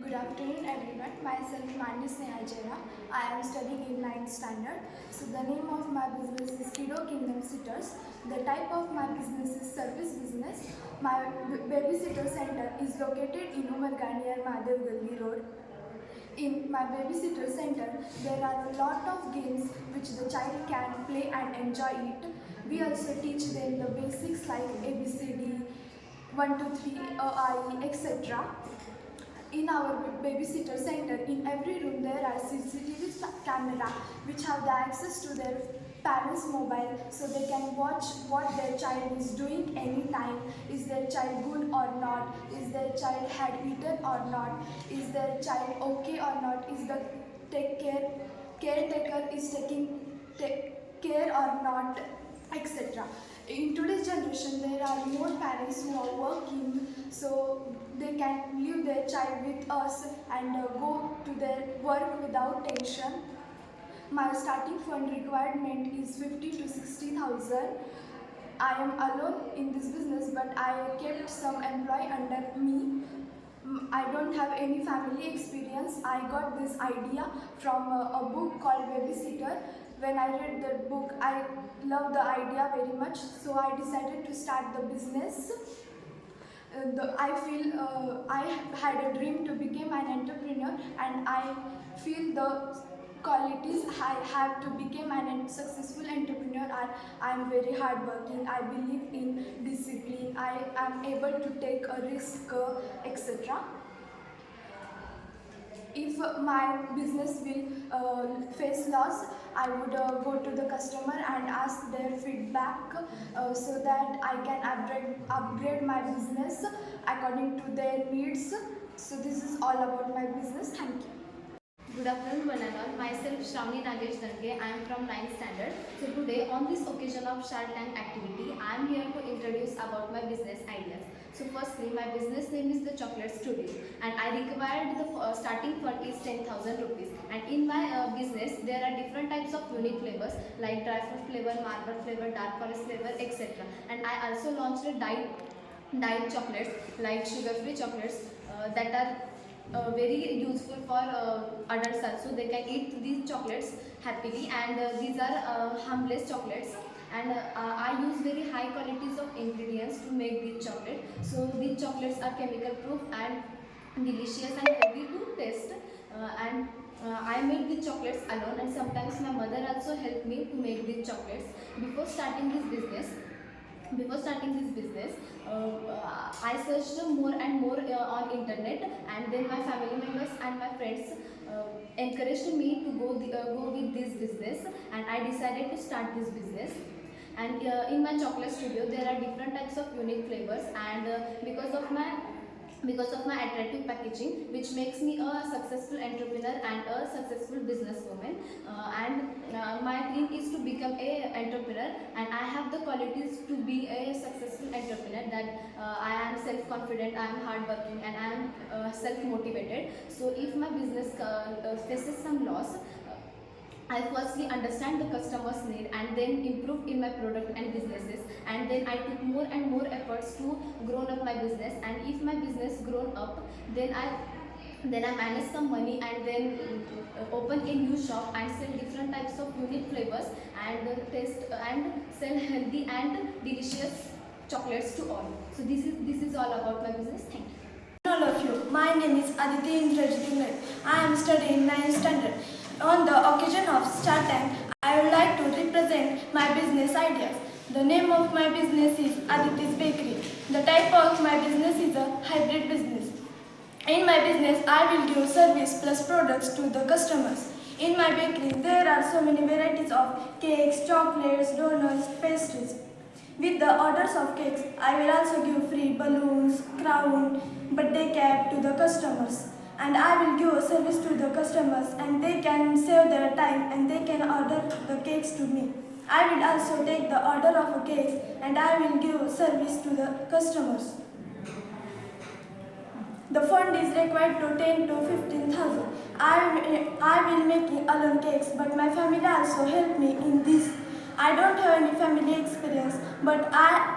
Good afternoon everyone. Myself Mani Sneha Jaira. I am studying in 9th standard. So the name of my business is Kiddo Kingdom Sitters. The type of my business is service business. My babysitter center is located in Umarga near Madhav Galli Road. In my babysitter center, there are a lot of games which the child can play and enjoy it. We also teach them the basics like ABCD, 1, 2, 3, I, etc. In our babysitter center, in every room there are CCTV camera which have the access to their parents' mobile, so they can watch what their child is doing anytime. Is their child good or not? Is their child had eaten or not? Is their child okay or not? Is the caretaker is taking care or not, etc. In today's generation, there are more parents who are working, so they can leave their child with us and go to their work without tension. My starting fund requirement is 50 to 60,000. I am alone in this business, but I kept some employee under me. I don't have any family experience. I got this idea from a book called Babysitter. When I read that book, I loved the idea very much, so I decided to start the business. I feel I had a dream to become an entrepreneur, and I feel the qualities I have to become an successful entrepreneur are I am very hardworking, I believe in discipline, I am able to take a risk, etc. If my business will face loss, I would go to the customer and ask their feedback so that I can upgrade my business according to their needs. So this is all about my business. Thank you. Good afternoon one and all. Myself Shravani Nagesh Dange. I am from 9th standard. So today on this occasion of Shark Tank activity, I am here to introduce about my business ideas. So firstly, my business name is The Chocolate Studio, and I required the starting fund is 10,000 rupees. And in my business, there are different types of unique flavors like dry fruit flavor, marble flavor, dark forest flavor, etc. And I also launched a diet chocolates like sugar-free chocolates that are very useful for adults also. They can eat these chocolates happily, and these are harmless chocolates, and I use very high qualities of ingredients to make these chocolate. So these chocolates are chemical proof and delicious and healthy to taste, and I make these chocolates alone, and sometimes my mother also helped me to make these chocolates. Before starting this business, I searched more and more on internet, and then my family members and my friends encouraged me to go with this business, and I decided to start this business. And in my chocolate studio, there are different types of unique flavors, and because of my attractive packaging, which makes me a successful entrepreneur and a successful businesswoman. My dream is to become a entrepreneur, and I have the qualities to be a successful entrepreneur. That I am self-confident, I am hardworking, and I am self-motivated. So if my business faces some loss, I firstly understand the customer's need and then improve in my product and businesses, and then I took more and more efforts to grow up my business. And if my business grown up, then I manage some money, and then open a new shop and sell different types of unique flavors, and taste and sell healthy and delicious chocolates to all. So this is all about my business. Thank you. All of you, my name is Aditi Indrajit. I am studying 9th standard. On the occasion of Shark Tank, I would like to represent my business ideas. The name of my business is Aditi's Bakery. The type of my business is a hybrid business. In my business, I will give service plus products to the customers. In my bakery, there are so many varieties of cakes, chocolates, donuts, pastries. With the orders of cakes, I will also give free balloons, crown, birthday cap to the customers. And I will give a service to the customers, and they can save their time and they can order the cakes to me. I will also take the order of a cake, and I will give service to the customers. The fund is required to 10 to 15,000. I will make alone cakes, but my family also help me in this. I don't have any family experience, but I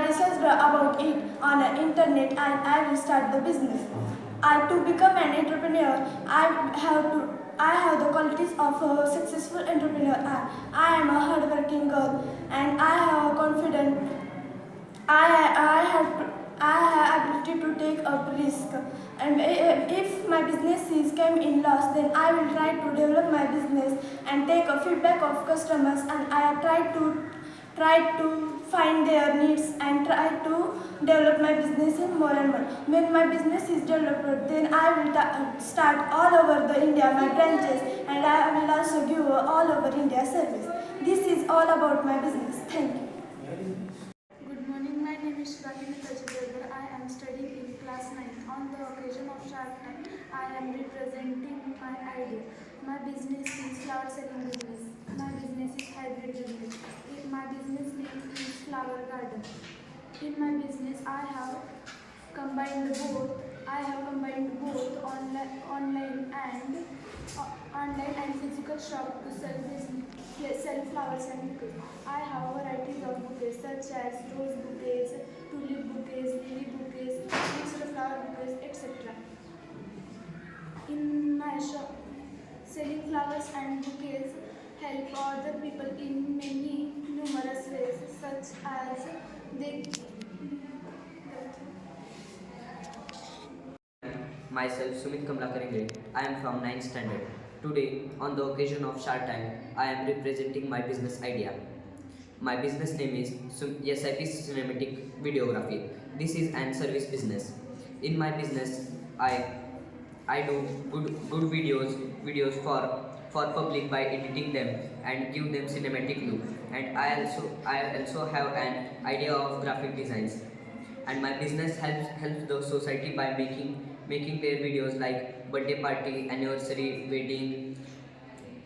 researched about it on the internet, and I will start the business. To become an entrepreneur, I have the qualities of a successful entrepreneur. I am a hardworking girl, and I have a confident. I have ability to take a risk, and if my business is came in loss, then I will try to develop my business and take a feedback of customers, and I try to find their needs and try to develop my business in more and more. When my business is developed, then I will start all over the India my branches, and I will also give all over India service. This is all about my business. Thank you. Good morning, my name is Shivakini Tajiberdar. I am studying in class 9. On the occasion of Shark Tank, I am representing my idea. My business is flower selling business. My business is hybrid business. My business name is Flower Garden. In my business, I have combined both online and physical shop to sell flowers and bouquets. I have varieties of bouquets such as rose bouquets, tulip bouquets, lily bouquets, mixed flower bouquets, etc. In my shop, selling flowers and bouquets help other people in many numerous ways, such as they Myself, Sumit Kamlakar Ingre. I am from 9th standard. Today, on the occasion of Shark Tank, I am representing my business idea. My business name is SIP Cinematic Videography. This is an service business. In my business, I do good videos for public by editing them and give them cinematic look. And I also have an idea of graphic designs. And my business helps the society by making their videos like birthday party, anniversary, wedding,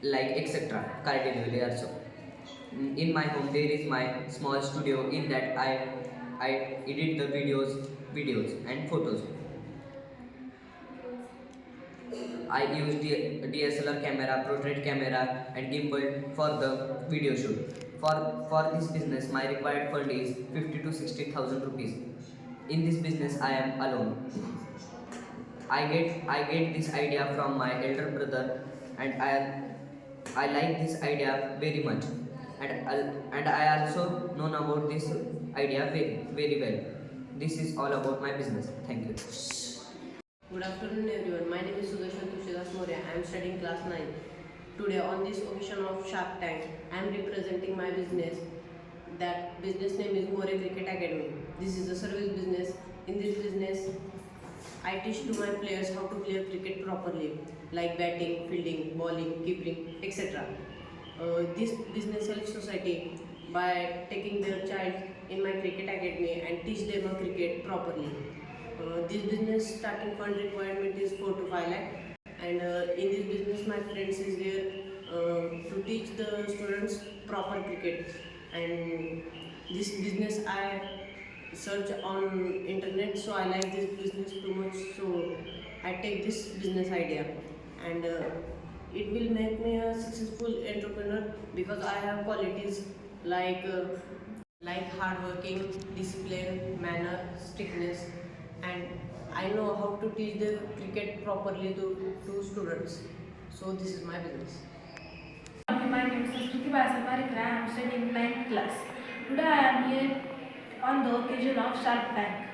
like etc. car delivery also. In my home there is my small studio. In that I edit the videos and photos. I use DSLR camera, portrait camera and gimbal for the video shoot. For this business, my required fund is 50 to 60,000 rupees. In this business, I am alone. I get this idea from my elder brother, and I like this idea very much, and I also known about this idea very well. This is all about my business. Thank you. Good afternoon everyone. My name is Sudarshan Tushidas Moria. I am studying class 9. Today on this occasion of Shark Tank, I am representing my business. That business name is More Cricket Academy. This is a service business. In this business, I teach to my players how to play cricket properly, like batting, fielding, bowling, keeping, etc. This business helps society by taking their child in my cricket academy and teach them a cricket properly. This business starting fund requirement is 4 to 5 lakh, and in this business my friends is there to teach the students proper cricket. And this business I search on internet, so I like this business too much, so I take this business idea, and it will make me a successful entrepreneur because I have qualities like hardworking, discipline, manner, strictness, and I know how to teach the cricket properly to students. So this is my business. My name is Sriti Basamarikra. I am studying 9th class. Today I am here on the occasion of Shark Tank.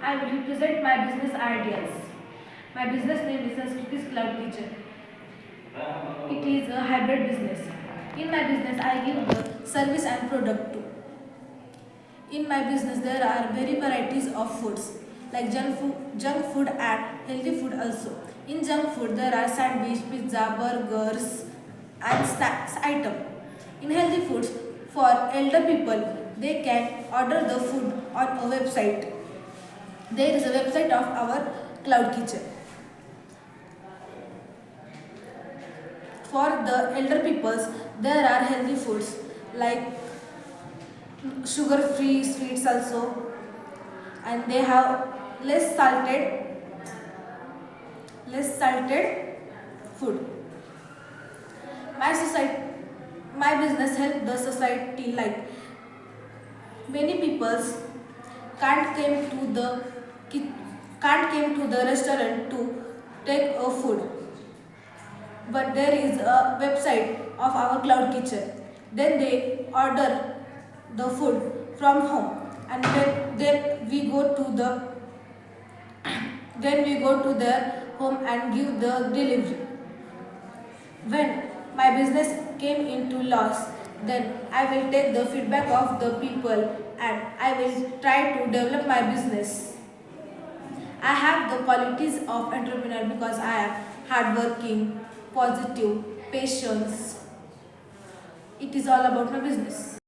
I will represent my business ideas. My business name is Sanskriti's Cloud Kitchen. It is a hybrid business. In my business, I give the service and product too. In my business, there are very varieties of foods like junk food and healthy food also. In junk food, there are sandwich, pizza, burgers, and snacks item. In healthy foods, for elder people, they can order the food on a website. There is a website of our Cloud Kitchen. For the elder peoples, there are healthy foods like sugar-free sweets also, and they have less salted food. My business help the society, like many peoples can't come to the can't came to the restaurant to take a food, but there is a website of our cloud kitchen. Then they order the food from home, and then we go to the then we go to their home and give the delivery. When my business came into loss, then I will take the feedback of the people and I will try to develop my business. I have the qualities of entrepreneur because I am hardworking, positive, patience. It is all about my business.